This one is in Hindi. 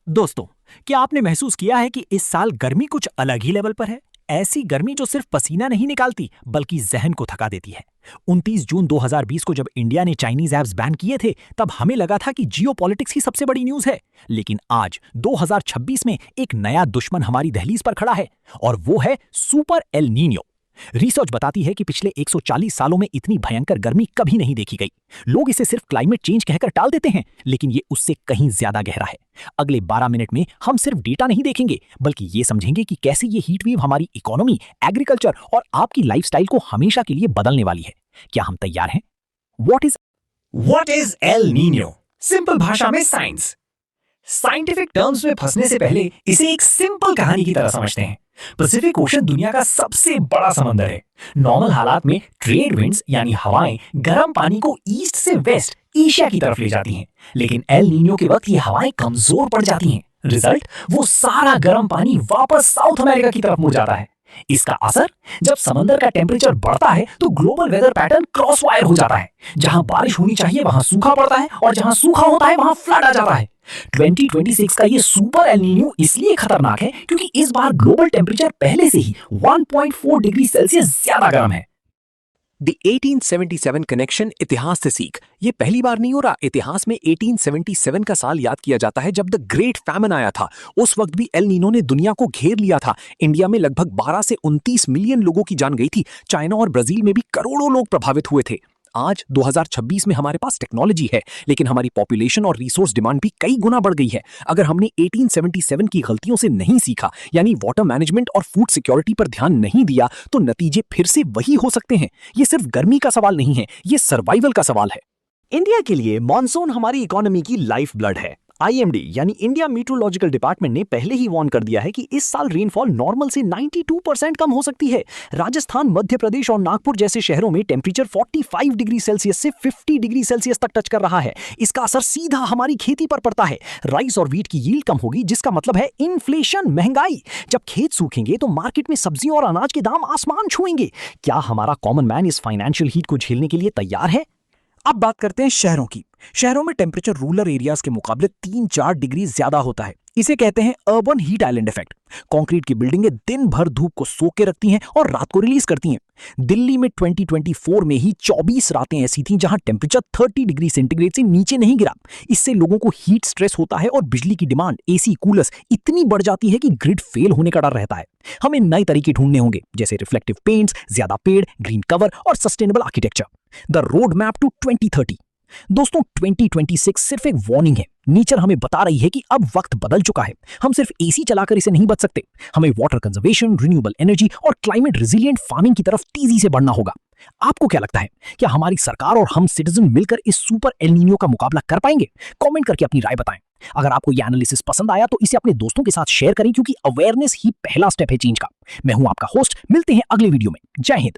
दोस्तों, क्या आपने महसूस किया है कि इस साल गर्मी कुछ अलग ही लेवल पर है? ऐसी गर्मी जो सिर्फ पसीना नहीं निकालती बल्कि जहन को थका देती है। 29 जून 2020 को जब इंडिया ने चाइनीज ऐप्स बैन किए थे, तब हमें लगा था कि जियोपॉलिटिक्स ही सबसे बड़ी न्यूज है। लेकिन आज 2026 में एक नया दुश्मन हमारी दहलीज पर खड़ा है, और वो है सुपर एल नीनियो। रिसर्च बताती है कि पिछले 140 सालों में इतनी भयंकर गर्मी कभी नहीं देखी गई। लोग इसे सिर्फ क्लाइमेट चेंज कहकर टाल देते हैं, लेकिन ये उससे कहीं ज्यादा गहरा है। अगले 12 मिनट में हम सिर्फ डेटा नहीं देखेंगे, बल्कि ये समझेंगे कि कैसे ये हीट वेव हमारी इकोनॉमी, एग्रीकल्चर और आपकी लाइफस्टाइल को हमेशा के लिए बदलने वाली है। क्या हम तैयार हैं? What is L Niño? Simple भाषा में साइंस। साइंटिफिक टर्म्स में फंसने से पहले इसे एक सिंपल कहानी की तरह समझते हैं। पैसिफिक ओशन दुनिया का सबसे बड़ा समंदर है। नॉर्मल हालात में ट्रेड विंड्स यानी हवाएं गर्म पानी को ईस्ट से वेस्ट एशिया की तरफ ले जाती हैं, लेकिन एल नीनियो के वक्त ये हवाएं कमजोर पड़ जाती हैं। रिजल्ट, वो सारा गर्म पानी वापस साउथ अमेरिका की तरफ मुड़ जाता है। इसका असर, जब समंदर का टेम्परेचर बढ़ता है तो ग्लोबल वेदर पैटर्न क्रॉसवायर हो जाता है। जहां बारिश होनी चाहिए वहां सूखा पड़ता है, और जहां सूखा होता है वहां फ्लड आ जाता है। 2026 का ये सुपर एल नीनियो इसलिए खतरनाक है क्योंकि इस बार ग्लोबल टेम्परेचर पहले से ही 1.4 डिग्री सेल्सियस ज्यादा गर्म है। The 1877 कनेक्शन इतिहास से सीख। ये पहली बार नहीं हो रहा। इतिहास में 1877 का साल याद किया जाता है जब द ग्रेट फैमिन आया था। उस वक्त भी एल नीनो ने दुनिया को घेर लिया था। इंडिया में लगभग 12 से 29 मिलियन लोगों की जान गई थी। चाइना और ब्राजील में भी करोड़ों लोग प्रभावित हुए थे। आज 2026 में हमारे पास टेक्नोलॉजी है, लेकिन हमारी पॉपुलेशन और रिसोर्स डिमांड भी कई गुना बढ़ गई है। अगर हमने 1877 की गलतियों से नहीं सीखा, यानी वाटर मैनेजमेंट और फूड सिक्योरिटी पर ध्यान नहीं दिया, तो नतीजे फिर से वही हो सकते हैं। ये सिर्फ गर्मी का सवाल नहीं है, ये सर्वाइवल का सवाल है। इंडिया के लिए मॉनसून हमारी इकोनॉमी की लाइफ ब्लड है। IMD यानी इंडिया मीटरोलॉजिकल डिपार्टमेंट ने पहले ही वार्न कर दिया है कि इस साल रेनफॉल नॉर्मल से 92% कम हो सकती है। राजस्थान, मध्य प्रदेश और नागपुर जैसे शहरों में टेम्परेचर 45 डिग्री सेल्सियस से 50 डिग्री सेल्सियस तक टच कर रहा है। इसका असर सीधा हमारी खेती पर पड़ता है। राइस और वीट की यील्ड कम होगी, जिसका मतलब है इन्फ्लेशन, महंगाई। जब खेत सूखेंगे तो मार्केट में सब्जियों और अनाज के दाम आसमान छुएंगे। क्या हमारा कॉमन मैन इस फाइनेंशियल हीट को झेलने के लिए तैयार है? अब बात करते हैं शहरों की। शहरों में टेम्परेचर रूरल एरियाज के मुकाबले 3-4 डिग्री ज्यादा होता है। इसे कहते हैं urban heat island effect. Concrete की बिल्डिंगें दिन भर धूप को सोख के रखती हैं और रात को रिलीज करती हैं। दिल्ली में 2024 में ही 24 रातें ऐसी थीं जहां टेम्परेचर 30 डिग्री सेंटीग्रेड से नीचे नहीं गिरा। इससे लोगों को हीट स्ट्रेस होता है और बिजली की डिमांड, AC, कूलर्स इतनी बढ़ जाती है कि ग्रिड फेल होने का डर रहता है। हमें नए तरीके ढूंढने होंगे, जैसे रिफ्लेक्टिव पेंट्स, ज्यादा पेड़, ग्रीन कवर और sustainable architecture. The road map to 2030। दोस्तों, 2026 सिर्फ एक वार्निंग है। नेचर हमें बता रही है कि अब वक्त बदल चुका है। हम सिर्फ AC चलाकर इसे नहीं बच सकते। हमें वाटर कंजर्वेशन, रिन्यूएबल एनर्जी और क्लाइमेट रेजिलिएंट फार्मिंग की तरफ तेजी से बढ़ना होगा। आपको क्या लगता है, क्या हमारी सरकार और हम सिटीजन मिलकर इस सुपर एल नीनियो का मुकाबला कर पाएंगे? कमेंट करके अपनी राय बताएं। अगर आपको यह एनालिसिस पसंद आया तो इसे अपने दोस्तों के साथ शेयर करें, क्योंकि अवेयरनेस ही पहला स्टेप है चेंज का। मैं हूं आपका होस्ट। मिलते हैं अगले वीडियो में। जय हिंद।